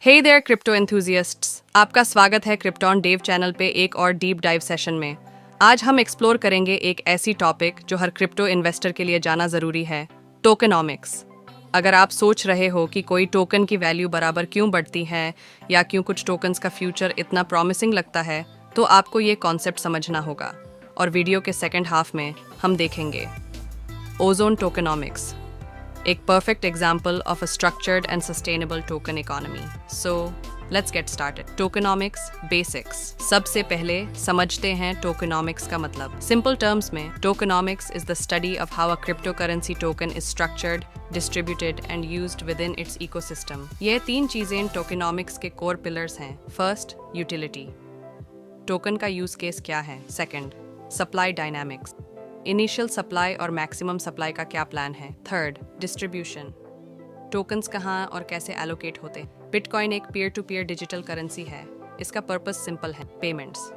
Hey there crypto enthusiasts, आपका स्वागत है क्रिप्टॉन डेव चैनल पे एक और डीप डाइव सेशन में। आज हम एक्सप्लोर करेंगे एक ऐसी टॉपिक जो हर क्रिप्टो इन्वेस्टर के लिए जाना ज़रूरी है, टोकेनॉमिक्स। अगर आप सोच रहे हो कि कोई टोकन की वैल्यू बराबर क्यों बढ़ती है या क्यों कुछ टोकन्स का फ्यूचर इतना प्रॉमिसिंग लगता है, तो आपको ये कॉन्सेप्ट समझना होगा। और वीडियो के सेकेंड हाफ में हम देखेंगे ओजोन टोकेनॉमिक्स, एक perfect example of a structured and sustainable token economy. So, let's get started. Tokenomics basics. सबसे पहले समझते हैं tokenomics का मतलब. Simple terms में, tokenomics is the study of how a cryptocurrency token is structured, distributed and used within its ecosystem. ये तीन चीजें tokenomics के core pillars हैं. First, utility. Token का use case क्या है? Second, supply dynamics. Initial supply और मैक्सिमम सप्लाई का क्या प्लान है? Third, distribution. टोकन्स कहाँ और कैसे एलोकेट होते हैं? बिटकॉइन एक peer to peer digital currency है। इसका पर्पस सिंपल है, पेमेंट्स।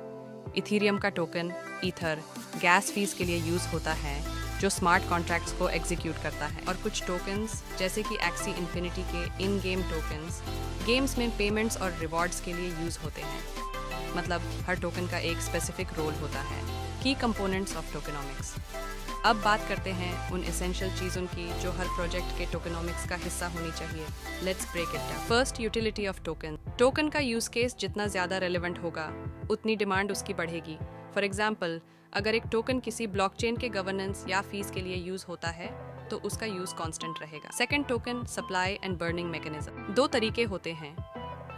इथीरियम का टोकन ईथर गैस फीस के लिए यूज होता है, जो स्मार्ट कॉन्ट्रैक्ट्स को एग्जीक्यूट करता है। और कुछ टोकन्स जैसे कि एक्सी इन्फिनिटी के इन गेम टोकन्स गेम्स में पेमेंट्स और रिवॉर्ड्स के लिए यूज होते हैं। मतलब हर टोकन का एक स्पेसिफिक रोल होता है। की कंपोनेंट्स ऑफ टोकेनॉमिक्स। अब बात करते हैं उन एसेंशियल चीज़ों की जो हर प्रोजेक्ट के टोकेनॉमिक्स का हिस्सा होनी चाहिए। Let's break it down. First, utility of token. Token का यूज केस जितना ज़्यादा रेलेवेंट होगा, उतनी डिमांड उसकी बढ़ेगी। फॉर एग्जाम्पल, अगर एक टोकन किसी ब्लॉकचेन के गवर्नेंस या फीस के लिए यूज होता है, तो उसका यूज कांस्टेंट रहेगा। Second, token supply and burning mechanism. दो तरीके होते हैं।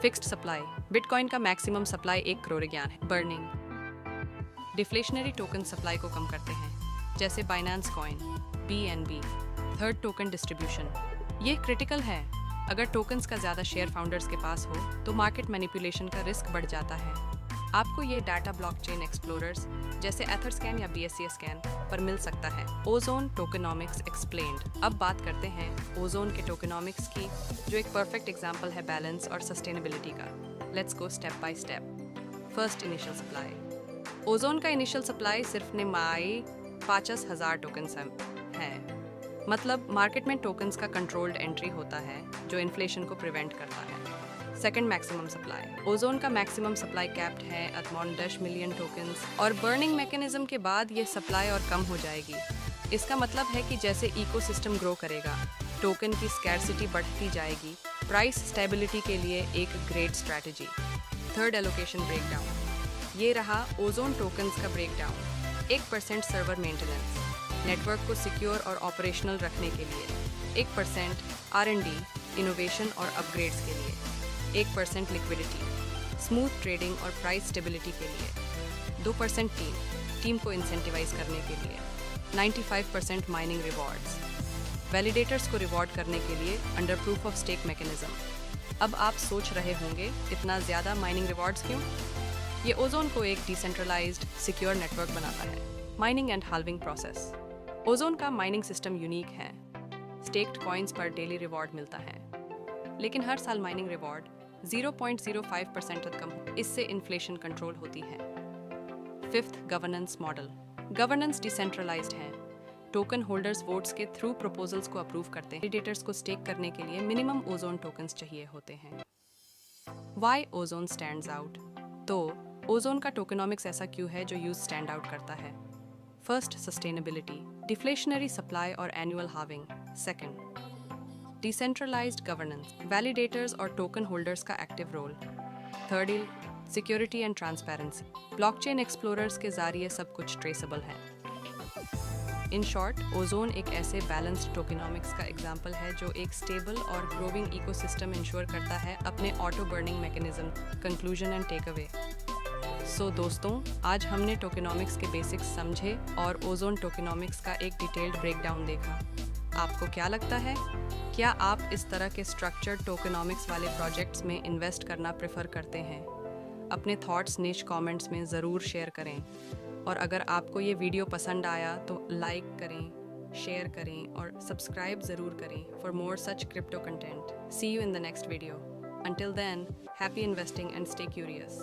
फिक्स्ड सप्लाई, बिटकॉइन का मैक्सिमम सप्लाई 1 करोड़ ज्ञान है। बर्निंग, डिफ्लेशनरी टोकन सप्लाई को कम करते हैं, जैसे Binance coin, BNB। Third, token distribution. ये क्रिटिकल है। अगर टोकन्स का ज़्यादा शेयर फाउंडर्स के पास हो, तो मार्केट मैनिपुलेशन का रिस्क बढ़ जाता है। आपको ये डाटा ब्लॉकचेन एक्सप्लोरर्स जैसे एथरस्कैन या BSCScan पर मिल सकता है। Ozone tokenomics explained. अब बात करते हैं ओजोन के टोकेनॉमिक्स की, जो एक परफेक्ट एग्जाम्पल है बैलेंस और सस्टेनेबिलिटी का। Let's go step by step. First, initial supply. Ozone का इनिशियल सप्लाई सिर्फ निमाई 50,000 टोकन्स है। मतलब मार्केट में टोकन्स का कंट्रोल्ड एंट्री होता है, जो इन्फ्लेशन को प्रिवेंट करता है। Second, maximum supply. ओजोन का मैक्सिमम सप्लाई कैप्ड है अराउंड 10 मिलियन टोकन्स, और बर्निंग मैकेनिज्म के बाद ये सप्लाई और कम हो जाएगी। इसका मतलब है कि जैसे इकोसिस्टम ग्रो करेगा, टोकन की स्कैर्सिटी बढ़ती जाएगी। प्राइस स्टेबिलिटी के लिए एक great strategy. Third, allocation breakdown. ये रहा ओजोन टोकन्स का ब्रेकडाउन। 1% सर्वर मेंटेनेंस, नेटवर्क को सिक्योर और ऑपरेशनल रखने के लिए। 1% R&D, इनोवेशन और अपग्रेड्स के लिए। 1% लिक्विडिटी, स्मूथ ट्रेडिंग और प्राइस स्टेबिलिटी के लिए। 2% टीम को इंसेंटिवाइज करने के लिए। 95% माइनिंग रिवॉर्ड्स, वैलिडेटर्स को रिवॉर्ड करने के लिए under proof of stake mechanism. अब आप सोच रहे होंगे, इतना ज़्यादा माइनिंग रिवॉर्ड्स क्यों? ये ओजोन को एक डिसेंट्रलाइज्ड सिक्योर नेटवर्क बनाता है। Mining and halving process. Ozone का माइनिंग सिस्टम यूनिक है। स्टेक्ड कॉइन्स पर डेली रिवॉर्ड मिलता है, लेकिन हर साल माइनिंग रिवॉर्ड 0.05% तक कम। इससे इन्फ्लेशन कंट्रोल होती है। Fifth, governance model. Governance decentralised है। टोकन होल्डर्स वोट्स के थ्रू प्रपोजल्स को अप्रूव करते हैं। वैलिडेटर्स को स्टेक करने के लिए मिनिमम ओजोन टोकन्स चाहिए होते हैं। Why ozone stands out? तो ओजोन का टोकेनॉमिक्स ऐसा क्यों है जो यूज स्टैंड आउट करता है? फर्स्ट, सस्टेनेबिलिटी, डिफ्लेशनरी सप्लाई और annual halving. Second, decentralised governance, validators और टोकन होल्डर्स का active role. Third, security and transparency, blockchain explorers के जरिए सब कुछ ट्रेसेबल है। इन शॉर्ट, ओजोन एक ऐसे बैलेंस्ड टोकेनॉमिक्स का एग्जाम्पल है जो एक स्टेबल और ग्रोविंग इकोसिस्टम इंश्योर करता है अपने auto burning mechanism. Conclusion and take away. So दोस्तों, आज हमने टोकेनॉमिक्स के बेसिक्स समझे और ओजोन टोकेनॉमिक्स का एक डिटेल्ड ब्रेकडाउन देखा। आपको क्या लगता है? क्या आप इस तरह के स्ट्रक्चर्ड टोकेनॉमिक्स वाले प्रोजेक्ट्स में इन्वेस्ट करना प्रेफर करते हैं? अपने थॉट्स नीचे कमेंट्स में ज़रूर शेयर करें। और अगर आपको ये वीडियो पसंद आया तो लाइक करें, शेयर करें और सब्सक्राइब ज़रूर करें for more such crypto content. See you in the next video. Until then, happy investing and stay curious.